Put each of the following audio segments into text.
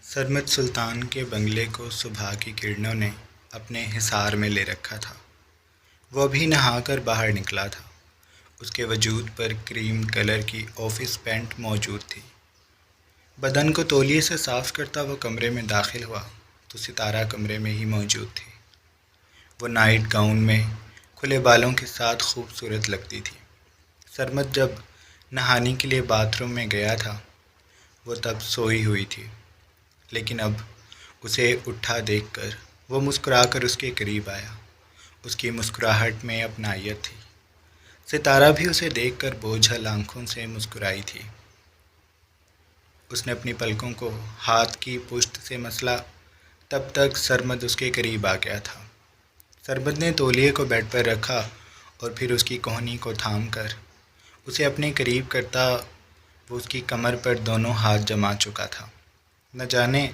سرمد سلطان کے بنگلے کو صبح کی کرنوں نے اپنے حصار میں لے رکھا تھا۔ وہ ابھی نہا کر باہر نکلا تھا۔ اس کے وجود پر کریم کلر کی آفس پینٹ موجود تھی۔ بدن کو تولیے سے صاف کرتا وہ کمرے میں داخل ہوا تو ستارہ کمرے میں ہی موجود تھی۔ وہ نائٹ گاؤن میں کھلے بالوں کے ساتھ خوبصورت لگتی تھی۔ سرمد جب نہانے کے لیے باتھ روم میں گیا تھا وہ تب سوئی ہوئی تھی، لیکن اب اسے اٹھا دیکھ کر وہ مسکرا کر اس کے قریب آیا۔ اس کی مسکراہٹ میں اپنائیت تھی۔ ستارہ بھی اسے دیکھ کر بوجھل آنکھوں سے مسکرائی تھی۔ اس نے اپنی پلکوں کو ہاتھ کی پشت سے مسلا، تب تک سرمد اس کے قریب آ گیا تھا۔ سرمد نے تولیے کو بیڈ پر رکھا اور پھر اس کی کہنی کو تھام کر اسے اپنے قریب کرتا وہ اس کی کمر پر دونوں ہاتھ جما چکا تھا۔ نہ جانے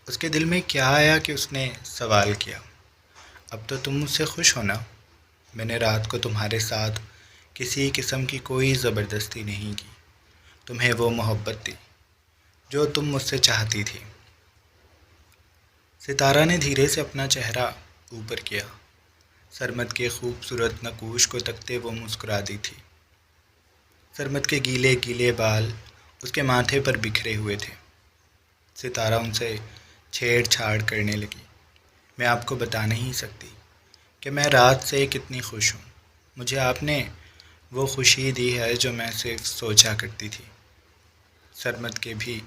اس کے دل میں کیا آیا کہ اس نے سوال کیا، اب تو تم مجھ سے خوش ہو نا؟ میں نے رات کو تمہارے ساتھ کسی قسم کی کوئی زبردستی نہیں کی۔ تمہیں وہ محبت تھی جو تم مجھ سے چاہتی تھی۔ ستارہ نے دھیرے سے اپنا چہرہ اوپر کیا۔ سرمد کے خوبصورت نقوش کو تکتے وہ مسکرا دی تھی۔ سرمد کے گیلے گیلے بال اس کے ماتھے پر بکھرے ہوئے تھے۔ ستارہ ان سے چھیڑ چھاڑ کرنے لگی۔ میں آپ کو بتا نہیں سکتی کہ میں رات سے کتنی خوش ہوں۔ مجھے آپ نے وہ خوشی دی ہے جو میں صرف سوچا کرتی تھی۔ سرمد کے بھی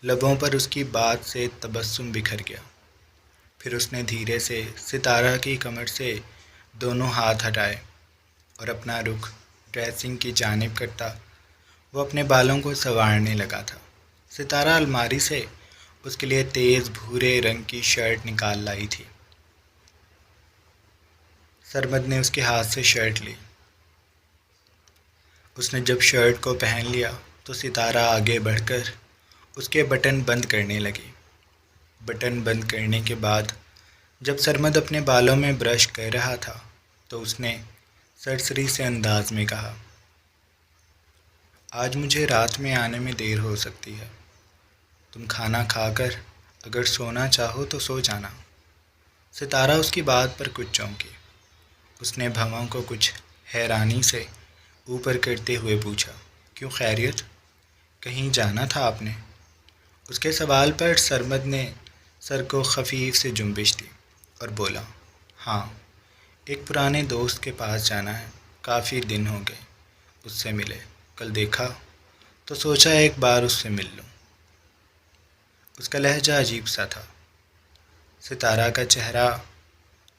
لبوں پر اس کی بات سے تبسم بکھر گیا۔ پھر اس نے دھیرے سے ستارہ کی کمر سے دونوں ہاتھ ہٹائے اور اپنا رخ ڈریسنگ کی جانب کرتا وہ اپنے بالوں کو سنوارنے لگا تھا۔ ستارہ الماری سے اس کے لیے تیز بھورے رنگ کی شرٹ نکال لائی تھی۔ سرمد نے اس کے ہاتھ سے شرٹ لی۔ اس نے جب شرٹ کو پہن لیا تو ستارہ آگے بڑھ کر اس کے بٹن بند کرنے لگی۔ بٹن بند کرنے کے بعد جب سرمد اپنے بالوں میں برش کر رہا تھا تو اس نے سرسری سے انداز میں کہا، آج مجھے رات میں آنے میں دیر ہو سکتی ہے۔ تم کھانا کھا کر اگر سونا چاہو تو سو جانا۔ ستارہ اس کی بات پر کچھ چونکی۔ اس نے بھووں کو کچھ حیرانی سے اوپر کرتے ہوئے پوچھا، کیوں خیریت؟ کہیں جانا تھا آپ نے؟ اس کے سوال پر سرمد نے سر کو خفیف سے جنبش دی اور بولا، ہاں، ایک پرانے دوست کے پاس جانا ہے۔ کافی دن ہو گئے اس سے ملے، کل دیکھا تو سوچا ایک بار اس سے مل لوں۔ اس کا لہجہ عجیب سا تھا۔ ستارہ کا چہرہ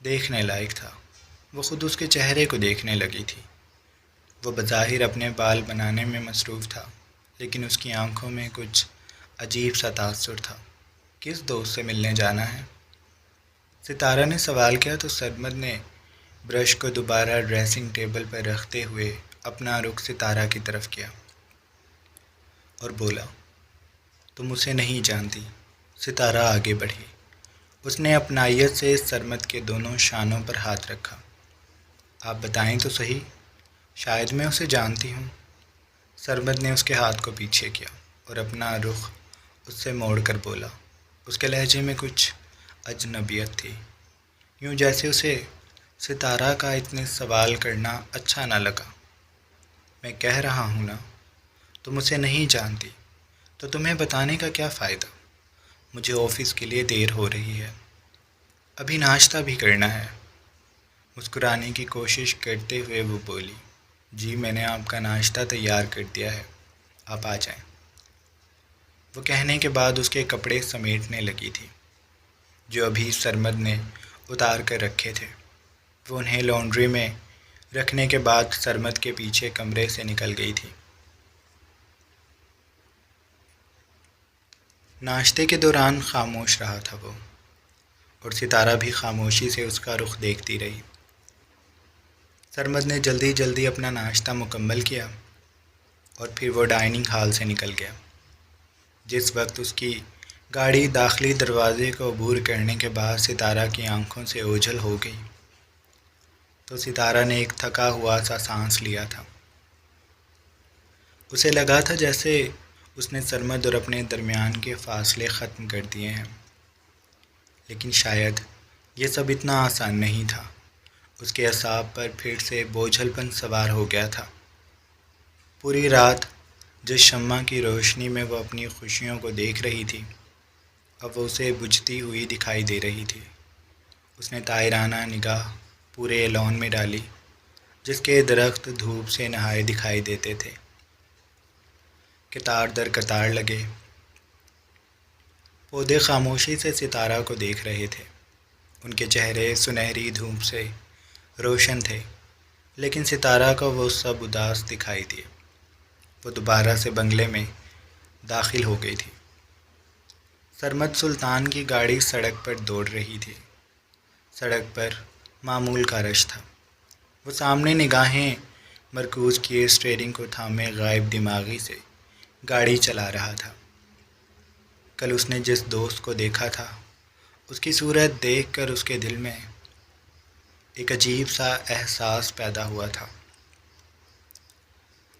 دیکھنے لائق تھا۔ وہ خود اس کے چہرے کو دیکھنے لگی تھی۔ وہ بظاہر اپنے بال بنانے میں مصروف تھا، لیکن اس کی آنکھوں میں کچھ عجیب سا تاثر تھا۔ کس دوست سے ملنے جانا ہے؟ ستارہ نے سوال کیا تو سرمد نے برش کو دوبارہ ڈریسنگ ٹیبل پر رکھتے ہوئے اپنا رخ ستارہ کی طرف کیا اور بولا، تم اسے نہیں جانتی۔ ستارہ آگے بڑھی۔ اس نے اپنائیت سے سرمد کے دونوں شانوں پر ہاتھ رکھا۔ آپ بتائیں تو صحیح، شاید میں اسے جانتی ہوں۔ سرمد نے اس کے ہاتھ کو پیچھے کیا اور اپنا رخ اس سے موڑ کر بولا۔ اس کے لہجے میں کچھ اجنبیت تھی، یوں جیسے اسے ستارہ کا اتنے سوال کرنا اچھا نہ لگا۔ میں کہہ رہا ہوں نا، تم اسے نہیں جانتی تو تمہیں بتانے کا کیا فائدہ؟ مجھے آفس کے لیے دیر ہو رہی ہے، ابھی ناشتہ بھی کرنا ہے۔ مسکرانے کی کوشش کرتے ہوئے وہ بولی، جی میں نے آپ کا ناشتہ تیار کر دیا ہے، آپ آ جائیں۔ وہ کہنے کے بعد اس کے کپڑے سمیٹنے لگی تھی جو ابھی سرمد نے اتار کر رکھے تھے۔ وہ انہیں لانڈری میں رکھنے کے بعد سرمد کے پیچھے کمرے سے نکل گئی تھی۔ ناشتے کے دوران خاموش رہا تھا وہ، اور ستارہ بھی خاموشی سے اس کا رخ دیکھتی رہی۔ سرمد نے جلدی جلدی اپنا ناشتہ مکمل کیا اور پھر وہ ڈائننگ ہال سے نکل گیا۔ جس وقت اس کی گاڑی داخلی دروازے کو عبور کرنے کے بعد ستارہ کی آنکھوں سے اوجھل ہو گئی تو ستارہ نے ایک تھکا ہوا سا سانس لیا تھا۔ اسے لگا تھا جیسے اس نے سرمد اور اپنے درمیان کے فاصلے ختم کر دیے ہیں، لیکن شاید یہ سب اتنا آسان نہیں تھا۔ اس کے اعصاب پر پھر سے بوجھل پن سوار ہو گیا تھا۔ پوری رات جس شمع کی روشنی میں وہ اپنی خوشیوں کو دیکھ رہی تھی، اب وہ اسے بجھتی ہوئی دکھائی دے رہی تھی۔ اس نے طائرانہ نگاہ پورے لان میں ڈالی، جس کے درخت دھوپ سے نہائے دکھائی دیتے تھے، قطار در قطار لگے۔ پودے خاموشی سے ستارہ کو دیکھ رہے تھے، ان کے چہرے سنہری دھوپ سے روشن تھے، لیکن ستارہ کو وہ سب اداس دکھائی دیے۔ وہ دوبارہ سے بنگلے میں داخل ہو گئی تھی۔ سرمد سلطان کی گاڑی سڑک پر دوڑ رہی تھی۔ سڑک پر معمول کا رش تھا۔ وہ سامنے نگاہیں مرکوز کیے اسٹیئرنگ کو تھامے غائب دماغی سے گاڑی چلا رہا تھا۔ کل اس نے جس دوست کو دیکھا تھا، اس کی صورت دیکھ کر اس کے دل میں ایک عجیب سا احساس پیدا ہوا تھا۔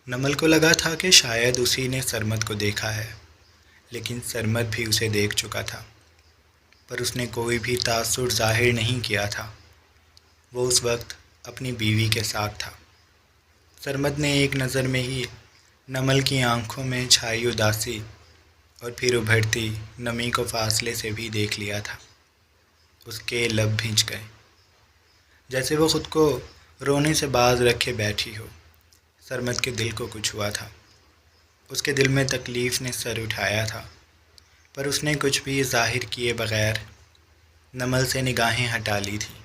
نمل کو لگا تھا کہ شاید اسی نے سرمد کو دیکھا ہے، لیکن سرمد بھی اسے دیکھ چکا تھا، پر اس نے کوئی بھی تاثر ظاہر نہیں کیا تھا۔ وہ اس وقت اپنی بیوی کے ساتھ تھا۔ سرمد نے ایک نظر میں ہی نمل کی آنکھوں میں چھائی اداسی اور پھر ابھرتی نمی کو فاصلے سے بھی دیکھ لیا تھا۔ اس کے لب بھنج گئے، جیسے وہ خود کو رونے سے باز رکھے بیٹھی ہو۔ سرمد کے دل کو کچھ ہوا تھا۔ اس کے دل میں تکلیف نے سر اٹھایا تھا، پر اس نے کچھ بھی ظاہر کیے بغیر نمل سے نگاہیں ہٹا لی تھیں۔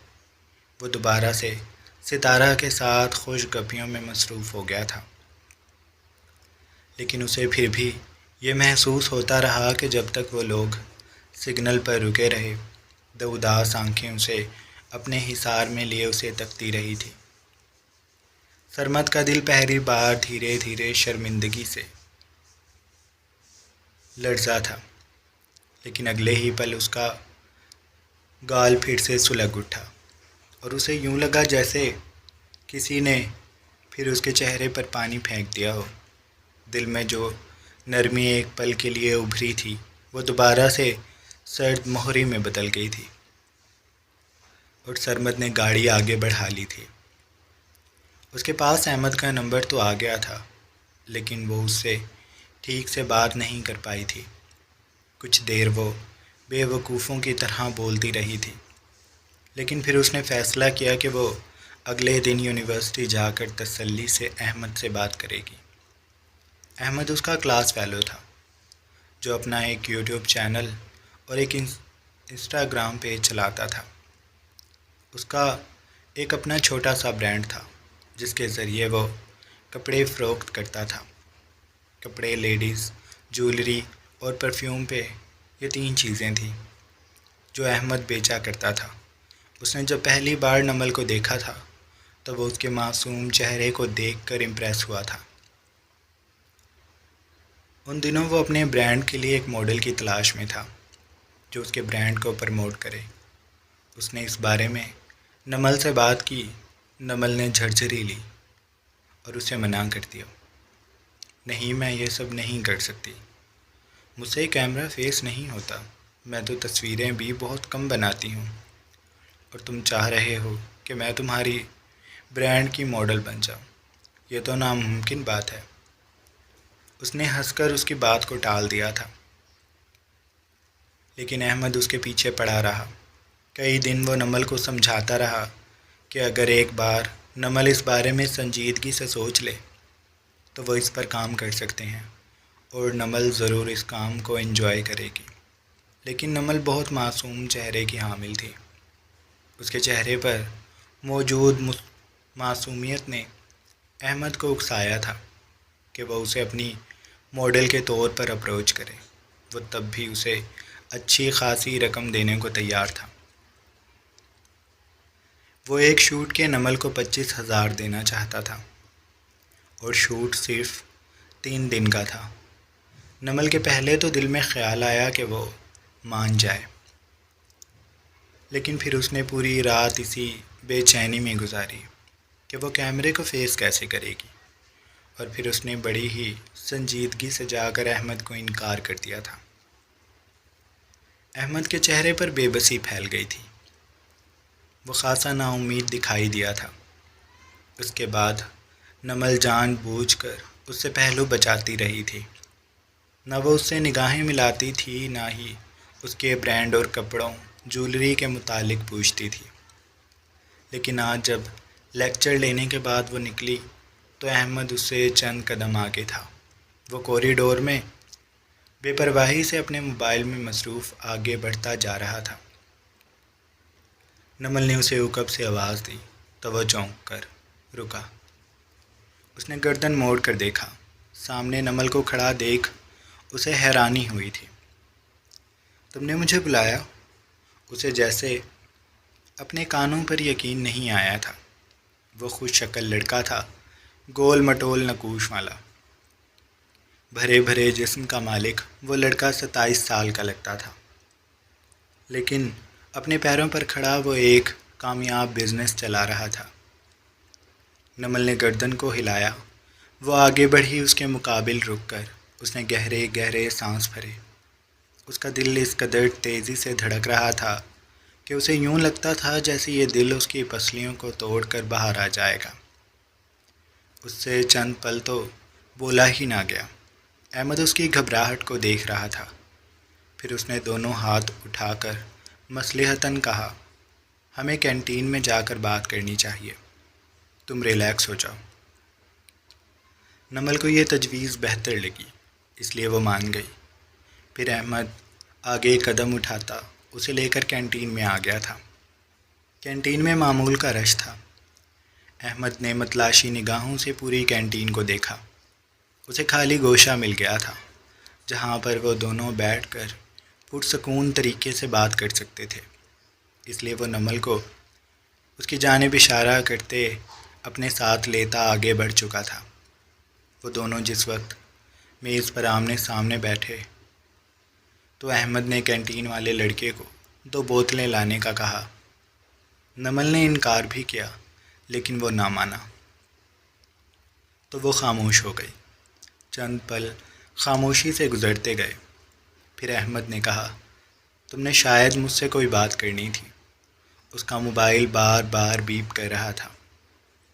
وہ دوبارہ سے ستارہ کے ساتھ خوش گپیوں میں مصروف ہو گیا تھا، لیکن اسے پھر بھی یہ محسوس ہوتا رہا کہ جب تک وہ لوگ سگنل پر رکے رہے، دو اداس آنکھیں اسے اپنے حصار میں لیے اسے تکتی رہی تھی۔ سرمد کا دل پہلی بار دھیرے دھیرے شرمندگی سے لرزا تھا، لیکن اگلے ہی پل اس کا گال پھر سے سلگ اٹھا اور اسے یوں لگا جیسے کسی نے پھر اس کے چہرے پر پانی پھینک دیا ہو۔ دل میں جو نرمی ایک پل کے لیے ابھری تھی، وہ دوبارہ سے سرد مہری میں بدل گئی تھی، اور سرمد نے گاڑی آگے بڑھا لی تھی۔ اس کے پاس احمد کا نمبر تو آ گیا تھا، لیکن وہ اس سے ٹھیک سے بات نہیں کر پائی تھی۔ کچھ دیر وہ بے وقوفوں کی طرح بولتی رہی تھی، لیکن پھر اس نے فیصلہ کیا کہ وہ اگلے دن یونیورسٹی جا کر تسلی سے احمد سے بات کرے گی۔ احمد اس کا کلاس فیلو تھا، جو اپنا ایک یوٹیوب چینل اور ایک انسٹاگرام پیج چلاتا تھا۔ اس کا ایک اپنا چھوٹا سا برانڈ تھا، جس کے ذریعے وہ کپڑے فروخت کرتا تھا۔ کپڑے، لیڈیز، جویلری اور پرفیوم پہ یہ تین چیزیں تھیں جو احمد بیچا کرتا تھا۔ اس نے جب پہلی بار نمل کو دیکھا تھا تو وہ اس کے معصوم چہرے کو دیکھ کر امپریس ہوا تھا۔ ان دنوں وہ اپنے برانڈ کے لیے ایک ماڈل کی تلاش میں تھا جو اس کے برانڈ کو پروموٹ کرے۔ اس نے اس بارے میں نمل سے بات کی۔ نمل نے جھرجھری لی اور اسے منع کر دیا۔ نہیں، میں یہ سب نہیں کر سکتی، مجھ سے کیمرہ فیس نہیں ہوتا، میں تو تصویریں بھی بہت کم بناتی ہوں، اور تم چاہ رہے ہو کہ میں تمہاری برانڈ کی ماڈل بن جاؤں، یہ تو ناممکن بات ہے۔ اس نے ہنس کر اس کی بات کو ٹال دیا تھا، لیکن احمد اس کے پیچھے پڑا رہا۔ کئی دن وہ نمل کو سمجھاتا رہا کہ اگر ایک بار نمل اس بارے میں سنجیدگی سے سوچ لے تو وہ اس پر کام کر سکتے ہیں، اور نمل ضرور اس کام کو انجوائے کرے گی۔ لیکن نمل بہت معصوم چہرے کی حامل تھی۔ اس کے چہرے پر موجود معصومیت نے احمد کو اکسایا تھا کہ وہ اسے اپنی ماڈل کے طور پر اپروچ کرے۔ وہ تب بھی اسے اچھی خاصی رقم دینے کو تیار تھا۔ وہ ایک شوٹ کے نمل کو 25,000 دینا چاہتا تھا، اور شوٹ صرف 3 دن کا تھا۔ نمل کے پہلے تو دل میں خیال آیا کہ وہ مان جائے، لیکن پھر اس نے پوری رات اسی بے چینی میں گزاری کہ وہ کیمرے کو فیس کیسے کرے گی، اور پھر اس نے بڑی ہی سنجیدگی سے جا کر احمد کو انکار کر دیا تھا۔ احمد کے چہرے پر بے بسی پھیل گئی تھی، وہ خاصا نا امید دکھائی دیا تھا۔ اس کے بعد نمل جان بوجھ کر اس سے پہلو بچاتی رہی تھی، نہ وہ اس سے نگاہیں ملاتی تھی، نہ ہی اس کے برانڈ اور کپڑوں جولری کے متعلق پوچھتی تھی۔ لیکن آج جب لیکچر لینے کے بعد وہ نکلی تو احمد اس سے چند قدم آگے تھا۔ وہ کوریڈور میں بے پرواہی سے اپنے موبائل میں مصروف آگے بڑھتا جا رہا تھا۔ نمل نے اسے عقب سے آواز دی تو وہ چونک کر رکا۔ اس نے گردن موڑ کر دیکھا۔ سامنے نمل کو کھڑا دیکھ اسے حیرانی ہوئی تھی۔ تم نے مجھے بلایا؟ اسے جیسے اپنے کانوں پر یقین نہیں آیا تھا۔ وہ خوش شکل لڑکا تھا، گول مٹول نقوش والا، بھرے بھرے جسم کا مالک۔ وہ لڑکا 27 سال کا لگتا تھا، لیکن اپنے پیروں پر کھڑا وہ ایک کامیاب بزنس چلا رہا تھا۔ نمل نے گردن کو ہلایا۔ وہ آگے بڑھی۔ اس کے مقابل رک کر اس نے گہرے گہرے سانس بھرے۔ اس کا دل اس قدر تیزی سے دھڑک رہا تھا کہ اسے یوں لگتا تھا جیسے یہ دل اس کی پسلیوں کو توڑ کر باہر آ جائے گا۔ اس سے چند پل تو بولا ہی نہ گیا۔ احمد اس کی گھبراہٹ کو دیکھ رہا تھا۔ پھر اس نے دونوں ہاتھ اٹھا کر مصلحتاً کہا، ہمیں کینٹین میں جا کر بات کرنی چاہیے، تم ریلیکس ہو جاؤ۔ نمل کو یہ تجویز بہتر لگی، اس لیے وہ مان گئی۔ پھر احمد آگے ایک قدم اٹھاتا اسے لے کر کینٹین میں آ گیا تھا۔ کینٹین میں معمول کا رش تھا۔ احمد نے متلاشی نگاہوں سے پوری کینٹین کو دیکھا۔ اسے خالی گوشہ مل گیا تھا جہاں پر وہ دونوں بیٹھ کر پرسکون طریقے سے بات کر سکتے تھے، اس لیے وہ نمل کو اس کی جانب اشارہ کرتے اپنے ساتھ لیتا آگے بڑھ چکا تھا۔ وہ دونوں جس وقت میز پر آمنے سامنے بیٹھے تو احمد نے کینٹین والے لڑکے کو 2 بوتلیں لانے کا کہا۔ نمل نے انکار بھی کیا لیکن وہ نہ مانا، تو وہ خاموش ہو گئی۔ چند پل خاموشی سے گزرتے گئے۔ پھر احمد نے کہا، تم نے شاید مجھ سے کوئی بات کرنی تھی۔ اس کا موبائل بار بار بیپ کر رہا تھا،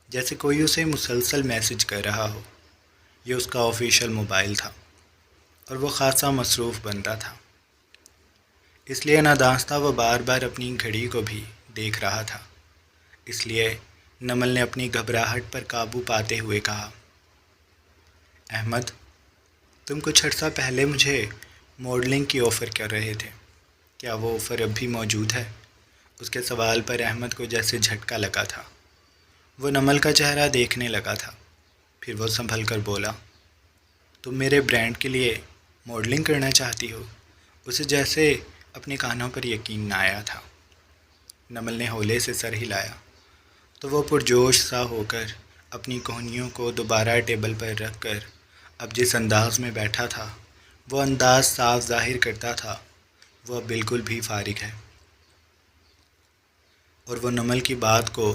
جیسے کوئی اسے مسلسل میسج کر رہا ہو۔ یہ اس کا آفیشیل موبائل تھا اور وہ خاصا مصروف بندہ تھا، اس لیے نادانستہ وہ بار بار اپنی گھڑی کو بھی دیکھ رہا تھا۔ اس لیے نمل نے اپنی گھبراہٹ پر قابو پاتے ہوئے کہا، احمد، تم کچھ عرصہ پہلے مجھے ماڈلنگ کی آفر کر رہے تھے، کیا وہ آفر اب بھی موجود ہے؟ اس کے سوال پر احمد کو جیسے جھٹکا لگا تھا۔ وہ نمل کا چہرہ دیکھنے لگا تھا، پھر وہ سنبھل کر بولا، تم میرے برانڈ کے لیے ماڈلنگ کرنا چاہتی ہو؟ اسے جیسے اپنے کانوں پر یقین نہ آیا تھا۔ نمل نے ہولے سے سر ہلایا تو وہ پرجوش سا ہو کر اپنی کوہنیوں کو دوبارہ ٹیبل پر رکھ کر اب جس انداز میں بیٹھا تھا وہ انداز صاف ظاہر کرتا تھا وہ اب بالکل بھی فارغ ہے، اور وہ نمل کی بات کو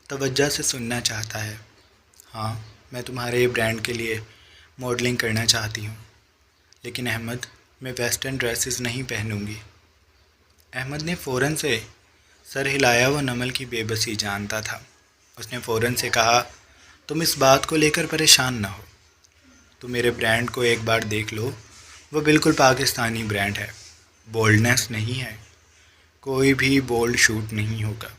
توجہ سے سننا چاہتا ہے۔ ہاں، میں تمہارے برانڈ کے لیے ماڈلنگ کرنا چاہتی ہوں، لیکن احمد، میں ویسٹرن ڈریسز نہیں پہنوں گی۔ احمد نے فوراً سے سر ہلایا۔ وہ نمل کی بے بسی جانتا تھا۔ اس نے فوراً سے کہا، تم اس بات کو لے کر پریشان نہ ہو، تم میرے برانڈ کو ایک بار دیکھ لو، وہ بالکل پاکستانی برانڈ ہے، بولڈنس نہیں ہے، کوئی بھی بولڈ شوٹ نہیں ہوگا۔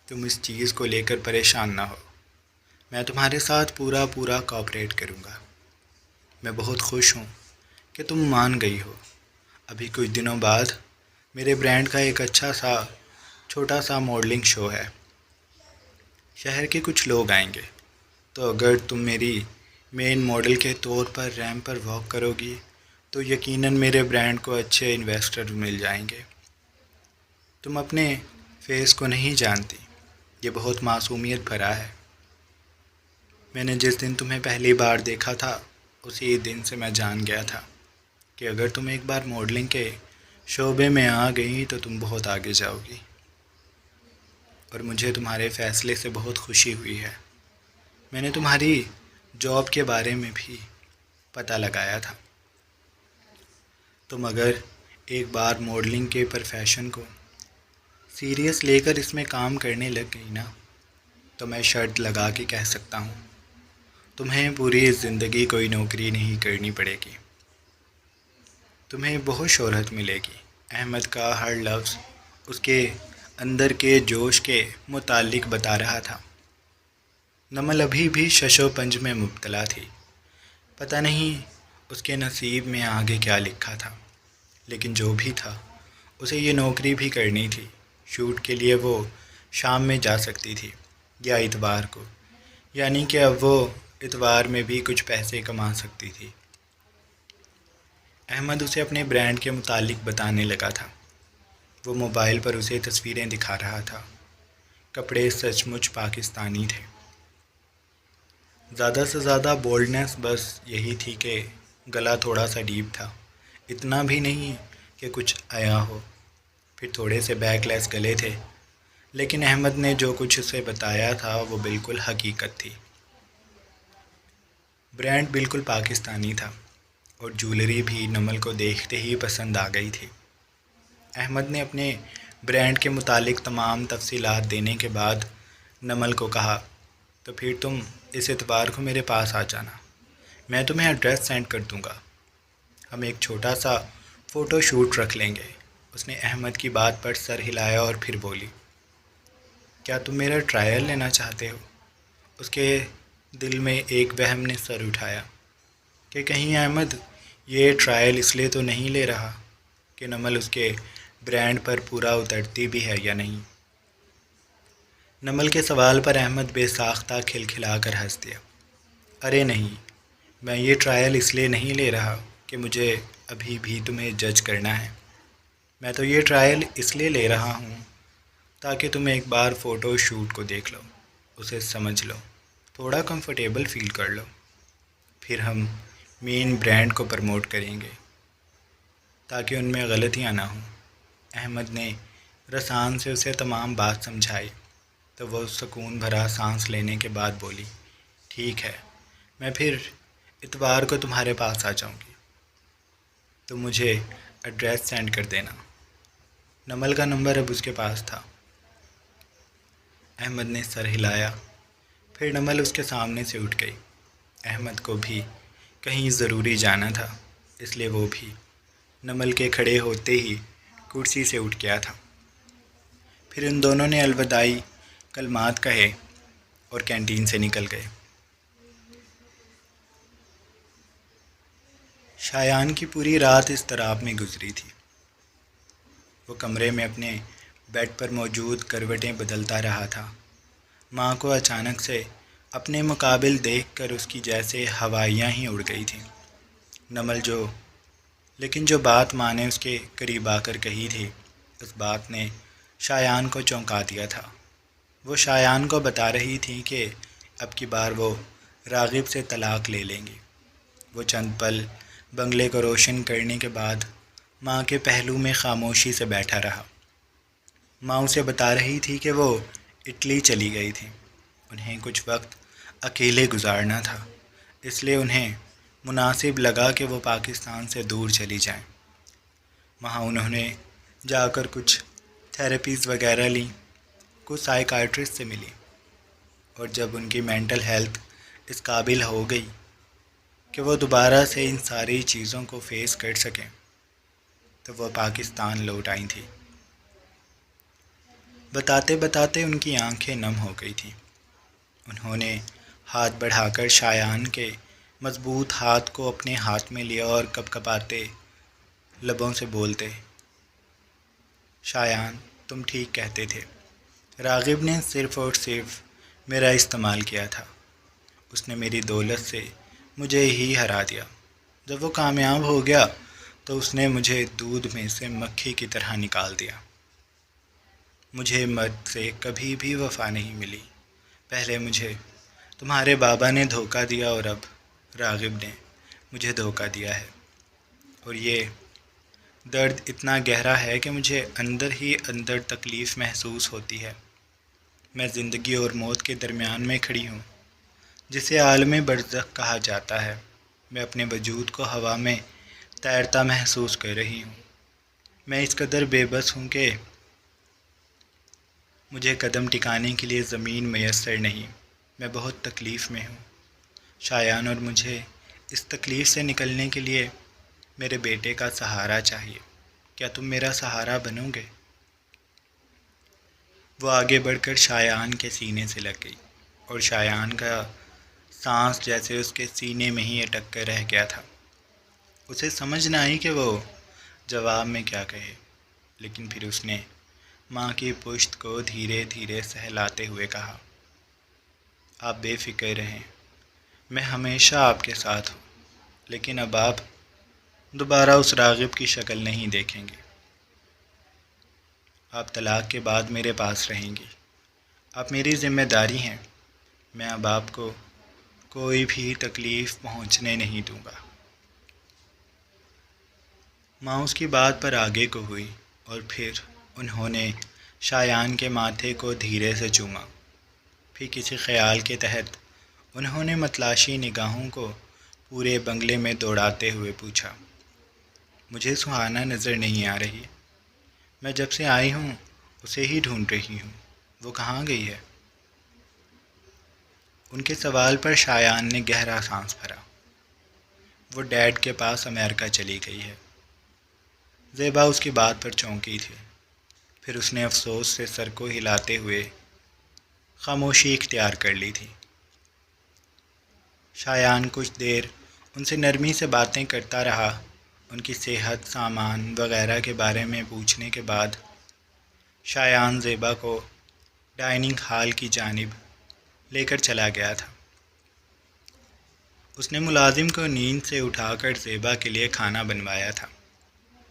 تم اس چیز کو لے کر پریشان نہ ہو، میں تمہارے ساتھ پورا کوآپریٹ کروں گا۔ میں بہت خوش ہوں کہ تم مان گئی ہو۔ ابھی کچھ دنوں بعد میرے برانڈ کا ایک چھوٹا سا ماڈلنگ شو ہے، شہر کے کچھ لوگ آئیں گے، تو اگر تم میری مین ماڈل کے طور پر ریمپ پر واک کرو گی تو یقیناً میرے برانڈ کو اچھے انویسٹر مل جائیں گے۔ تم اپنے فیس کو نہیں جانتی، یہ بہت معصومیت بھرا ہے۔ میں نے جس دن تمہیں پہلی بار دیکھا تھا اسی دن سے میں جان گیا تھا کہ اگر تم ایک بار ماڈلنگ کے شعبے میں آ گئی تو تم بہت آگے جاؤ گی، اور مجھے تمہارے فیصلے سے بہت خوشی ہوئی ہے۔ میں نے تمہاری جاب کے بارے میں بھی پتہ لگایا تھا۔ تم اگر ایک بار ماڈلنگ کے پروفیشن کو سیریس لے کر اس میں کام کرنے لگ گئی نا، تو میں شرط لگا کے کہہ سکتا ہوں تمہیں پوری زندگی کوئی نوکری نہیں کرنی پڑے گی۔ تمہیں بہت شہرت ملے گی۔ احمد کا ہر لفظ اس کے اندر کے جوش کے متعلق بتا رہا تھا۔ نمل ابھی بھی شش و پنج میں مبتلا تھی۔ پتہ نہیں اس کے نصیب میں آگے کیا لکھا تھا، لیکن جو بھی تھا اسے یہ نوکری بھی کرنی تھی۔ شوٹ کے لیے وہ شام میں جا سکتی تھی یا اتوار کو، یعنی کہ اب وہ اتوار میں بھی کچھ پیسے کما سکتی تھی۔ احمد اسے اپنے برانڈ کے متعلق بتانے لگا تھا۔ وہ موبائل پر اسے تصویریں دکھا رہا تھا۔ کپڑے سچ مچ پاکستانی تھے۔ زیادہ سے زیادہ بولڈنس بس یہی تھی کہ گلا تھوڑا سا ڈیپ تھا، اتنا بھی نہیں کہ کچھ آیا ہو۔ پھر تھوڑے سے بیک لیس گلے تھے، لیکن احمد نے جو کچھ اسے بتایا تھا وہ بالکل حقیقت تھی۔ برانڈ بالکل پاکستانی تھا اور جولری بھی نمل کو دیکھتے ہی پسند آ گئی تھی۔ احمد نے اپنے برانڈ کے متعلق تمام تفصیلات دینے کے بعد نمل کو کہا، تو پھر تم اس اتوار کو میرے پاس آ جانا، میں تمہیں ایڈریس سینڈ کر دوں گا۔ ہم ایک چھوٹا سا فوٹو شوٹ رکھ لیں گے۔ اس نے احمد کی بات پر سر ہلایا اور پھر بولی، کیا تم میرا ٹرائل لینا چاہتے ہو؟ اس کے دل میں ایک وہم نے سر اٹھایا کہ کہیں احمد یہ ٹرائل اس لیے تو نہیں لے رہا کہ نمل اس کے برانڈ پر پورا اترتی بھی ہے یا نہیں۔ نمل کے سوال پر احمد بے ساختہ کھلکھلا کر ہنس دیا۔ ارے نہیں، میں یہ ٹرائل اس لیے نہیں لے رہا کہ مجھے ابھی بھی تمہیں جج کرنا ہے۔ میں تو یہ ٹرائل اس لیے لے رہا ہوں تاکہ تم ایک بار فوٹو شوٹ کو دیکھ لو، اسے سمجھ لو، تھوڑا کمفرٹیبل فیل کر لو۔ پھر ہم مین برانڈ کو پروموٹ کریں گے تاکہ ان میں غلطیاں نہ ہوں۔ احمد نے رسان سے اسے تمام بات سمجھائی تو وہ سکون بھرا سانس لینے کے بعد بولی، ٹھیک ہے، میں پھر اتوار کو تمہارے پاس آ جاؤں گی، تو مجھے ایڈریس سینڈ کر دینا۔ نمل کا نمبر اب اس کے پاس تھا۔ احمد نے سر ہلایا، پھر نمل اس کے سامنے سے اٹھ گئی۔ احمد کو بھی کہیں ضروری جانا تھا، اس لیے وہ بھی نمل کے کھڑے ہوتے ہی کرسی سے اٹھ گیا تھا۔ پھر ان دونوں نے الوداعی کلمات کہے اور کینٹین سے نکل گئے۔ شایان کی پوری رات اضطراب میں گزری تھی۔ وہ کمرے میں اپنے بیڈ پر موجود کروٹیں بدلتا رہا تھا۔ ماں کو اچانک سے اپنے مقابل دیکھ کر اس کی جیسے ہوائیاں ہی اڑ گئی تھیں۔ نمل لیکن جو بات ماں نے اس کے قریب آ کر کہی تھی، اس بات نے شایان کو چونکا دیا تھا۔ وہ شایان کو بتا رہی تھی کہ اب کی بار وہ راغب سے طلاق لے لیں گی۔ وہ چند پل بنگلے کو روشن کرنے کے بعد ماں کے پہلو میں خاموشی سے بیٹھا رہا۔ ماں اسے بتا رہی تھی کہ وہ اٹلی چلی گئی تھی، انہیں کچھ وقت اکیلے گزارنا تھا، اس لیے انہیں مناسب لگا کہ وہ پاکستان سے دور چلی جائیں۔ وہاں انہوں نے جا کر کچھ تھیراپیز وغیرہ لیں، کچھ سائیکائٹرسٹ سے ملی، اور جب ان کی مینٹل ہیلتھ اس قابل ہو گئی کہ وہ دوبارہ سے ان ساری چیزوں کو فیس کر سکیں تو وہ پاکستان لوٹ آئی تھیں۔ بتاتے بتاتے ان کی آنکھیں نم ہو گئی تھیں۔ انہوں نے ہاتھ بڑھا کر شایان کے مضبوط ہاتھ کو اپنے ہاتھ میں لیا اور کپ کپاتے لبوں سے بولتے، شایان تم ٹھیک کہتے تھے، راغب نے صرف اور صرف میرا استعمال کیا تھا، اس نے میری دولت سے مجھے ہی ہرا دیا۔ جب وہ کامیاب ہو گیا تو اس نے مجھے دودھ میں سے مکھی کی طرح نکال دیا۔ مجھے مرد سے کبھی بھی وفا نہیں ملی، پہلے مجھے تمہارے بابا نے دھوکہ دیا اور اب راغب نے مجھے دھوکہ دیا ہے، اور یہ درد اتنا گہرا ہے کہ مجھے اندر ہی اندر تکلیف محسوس ہوتی ہے۔ میں زندگی اور موت کے درمیان میں کھڑی ہوں، جسے عالم برزخ کہا جاتا ہے، میں اپنے وجود کو ہوا میں تیرتا محسوس کر رہی ہوں۔ میں اس قدر بے بس ہوں کہ مجھے قدم ٹکانے کے لیے زمین میسر نہیں۔ میں بہت تکلیف میں ہوں شایان، اور مجھے اس تکلیف سے نکلنے کے لیے میرے بیٹے کا سہارا چاہیے۔ کیا تم میرا سہارا بنو گے؟ وہ آگے بڑھ کر شایان کے سینے سے لگ گئی، اور شایان کا سانس جیسے اس کے سینے میں ہی اٹک کر رہ گیا تھا۔ اسے سمجھ نہ آئی کہ وہ جواب میں کیا کہے، لیکن پھر اس نے ماں کی پشت کو دھیرے دھیرے سہلاتے ہوئے کہا، آپ بے فکر رہیں، میں ہمیشہ آپ کے ساتھ ہوں، لیکن اب آپ دوبارہ اس راغب کی شکل نہیں دیکھیں گے۔ آپ طلاق کے بعد میرے پاس رہیں گی۔ آپ میری ذمہ داری ہیں۔ میں اب آپ کو کوئی بھی تکلیف پہنچنے نہیں دوں گا۔ ماں اس کی بات پر آگے کو ہوئی، اور پھر انہوں نے شایان کے ماتھے کو دھیرے سے چوما۔ پھر کسی خیال کے تحت انہوں نے متلاشی نگاہوں کو پورے بنگلے میں دوڑاتے ہوئے پوچھا، مجھے سہانا نظر نہیں آ رہی؟ میں جب سے آئی ہوں اسے ہی ڈھونڈ رہی ہوں، وہ کہاں گئی ہے؟ ان کے سوال پر شایان نے گہرا سانس بھرا۔ وہ ڈیڈ کے پاس امریکہ چلی گئی ہے۔ زیبا اس کی بات پر چونکی تھی، پھر اس نے افسوس سے سر کو ہلاتے ہوئے خاموشی اختیار کر لی تھی۔ شایان کچھ دیر ان سے نرمی سے باتیں کرتا رہا، ان کی صحت، سامان وغیرہ کے بارے میں پوچھنے کے بعد شایان زیبا کو ڈائننگ ہال کی جانب لے کر چلا گیا تھا۔ اس نے ملازم کو نیند سے اٹھا کر زیبا کے لیے کھانا بنوایا تھا۔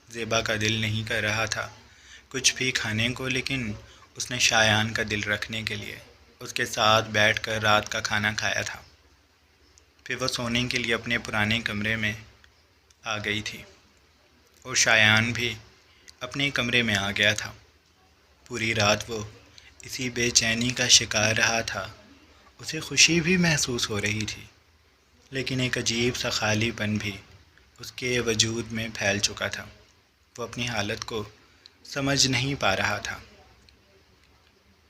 زیبا کا دل نہیں کر رہا تھا کچھ بھی کھانے کو، لیکن اس نے شایان کا دل رکھنے کے لیے اس کے ساتھ بیٹھ کر رات کا کھانا کھایا تھا۔ پھر وہ سونے کے لیے اپنے پرانے کمرے میں آ گئی تھی، اور شایان بھی اپنے کمرے میں آ گیا تھا۔ پوری رات وہ اسی بے چینی کا شکار رہا تھا۔ اسے خوشی بھی محسوس ہو رہی تھی، لیکن ایک عجیب سا خالی پن بھی اس کے وجود میں پھیل چکا تھا۔ وہ اپنی حالت کو سمجھ نہیں پا رہا تھا۔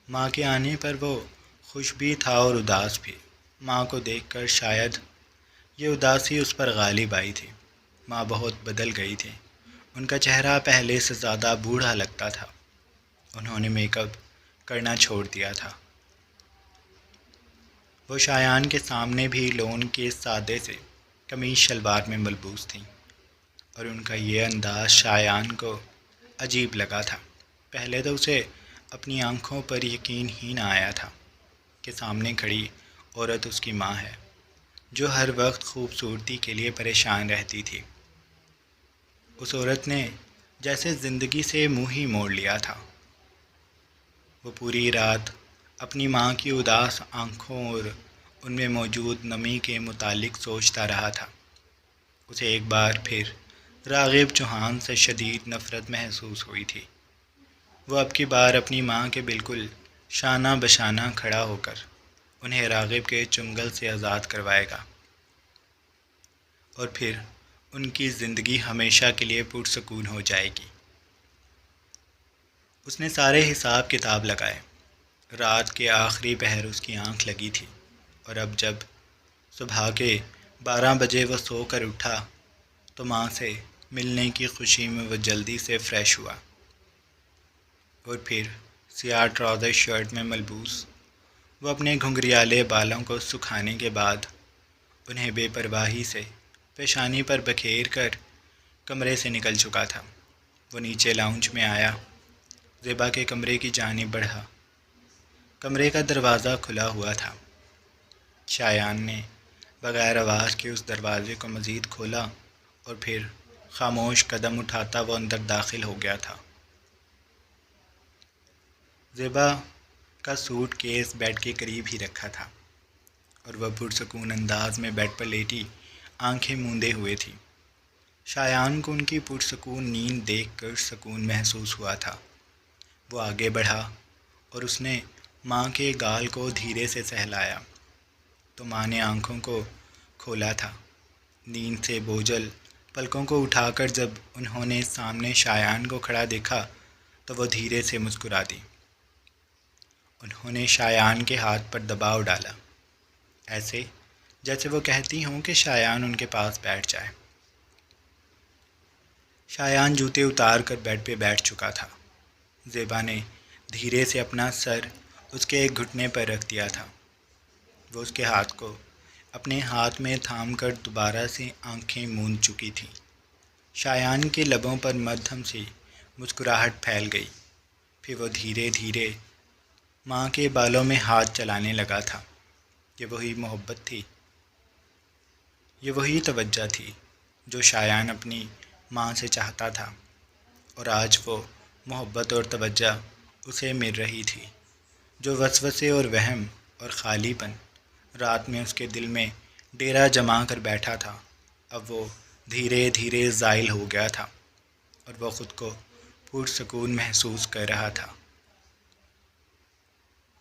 ماں کے آنے پر وہ خوش بھی تھا اور اداس بھی۔ ماں کو دیکھ کر شاید یہ اداسی اس پر غالب آئی تھی۔ ماں بہت بدل گئی تھی۔ ان کا چہرہ پہلے سے زیادہ بوڑھا لگتا تھا۔ انہوں نے میک اپ کرنا چھوڑ دیا تھا۔ وہ شایان کے سامنے بھی لون کے سادے سے قمیص شلوار میں ملبوس تھیں، اور ان کا یہ انداز شایان کو عجیب لگا تھا۔ پہلے تو اسے اپنی آنکھوں پر یقین ہی نہ آیا تھا کہ سامنے کھڑی عورت اس کی ماں ہے، جو ہر وقت خوبصورتی کے لیے پریشان رہتی تھی۔ اس عورت نے جیسے زندگی سے منہ ہی موڑ لیا تھا۔ وہ پوری رات اپنی ماں کی اداس آنکھوں اور ان میں موجود نمی کے متعلق سوچتا رہا تھا۔ اسے ایک بار پھر راغب چوہان سے شدید نفرت محسوس ہوئی تھی۔ وہ اب کی بار اپنی ماں کے بالکل شانہ بشانہ کھڑا ہو کر انہیں راغب کے چنگل سے آزاد کروائے گا، اور پھر ان کی زندگی ہمیشہ کے لیے پرسکون ہو جائے گی۔ اس نے سارے حساب کتاب لگائے۔ رات کے آخری پہر اس کی آنکھ لگی تھی، اور اب جب صبح کے 12 بجے وہ سو کر اٹھا تو ماں سے ملنے کی خوشی میں وہ جلدی سے فریش ہوا، اور پھر سیاہ ٹراؤزر شرٹ میں ملبوس وہ اپنے گھنگریالے بالوں کو سکھانے کے بعد انہیں بے پرواہی سے پیشانی پر بکھیر کر کمرے سے نکل چکا تھا۔ وہ نیچے لاؤنج میں آیا، زیبا کے کمرے کی جانب بڑھا۔ کمرے کا دروازہ کھلا ہوا تھا۔ شایان نے بغیر آواز کے اس دروازے کو مزید کھولا، اور پھر خاموش قدم اٹھاتا وہ اندر داخل ہو گیا تھا۔ زیبا کا سوٹ کیس بیڈ کے قریب ہی رکھا تھا، اور وہ پرسکون انداز میں بیڈ پر لیٹی آنکھیں موندے ہوئے تھی۔ شایان کو ان کی پرسکون نیند دیکھ کر سکون محسوس ہوا تھا۔ وہ آگے بڑھا اور اس نے ماں کے گال کو دھیرے سے سہلایا۔ تو ماں نے آنکھوں کو کھولا تھا۔ نیند سے بوجھل پلکوں کو اٹھا کر جب انہوں نے سامنے شایان کو کھڑا دیکھا تو وہ دھیرے سے مسکرا دی۔ انہوں نے شایان کے ہاتھ پر دباؤ ڈالا، ایسے جیسے وہ کہتی ہوں کہ شایان ان کے پاس بیٹھ جائے۔ شایان جوتے اتار کر بیڈ پہ بیٹھ چکا تھا۔ زیبا نے دھیرے سے اپنا سر اس کے ایک گھٹنے پر رکھ دیا تھا۔ وہ اس کے ہاتھ کو اپنے ہاتھ میں تھام کر دوبارہ سے آنکھیں موند چکی تھی۔ شایان کے لبوں پر مدھم سی مسکراہٹ پھیل گئی۔ پھر وہ دھیرے دھیرے ماں کے بالوں میں ہاتھ چلانے لگا تھا۔ یہ وہی محبت تھی، یہ وہی توجہ تھی جو شایان اپنی ماں سے چاہتا تھا، اور آج وہ محبت اور توجہ اسے مل رہی تھی۔ جو وسوسے اور وہم اور خالی پن رات میں اس کے دل میں ڈیرا جما کر بیٹھا تھا، اب وہ دھیرے دھیرے زائل ہو گیا تھا اور وہ خود کو پرسکون محسوس کر رہا تھا۔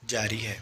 جاری ہے۔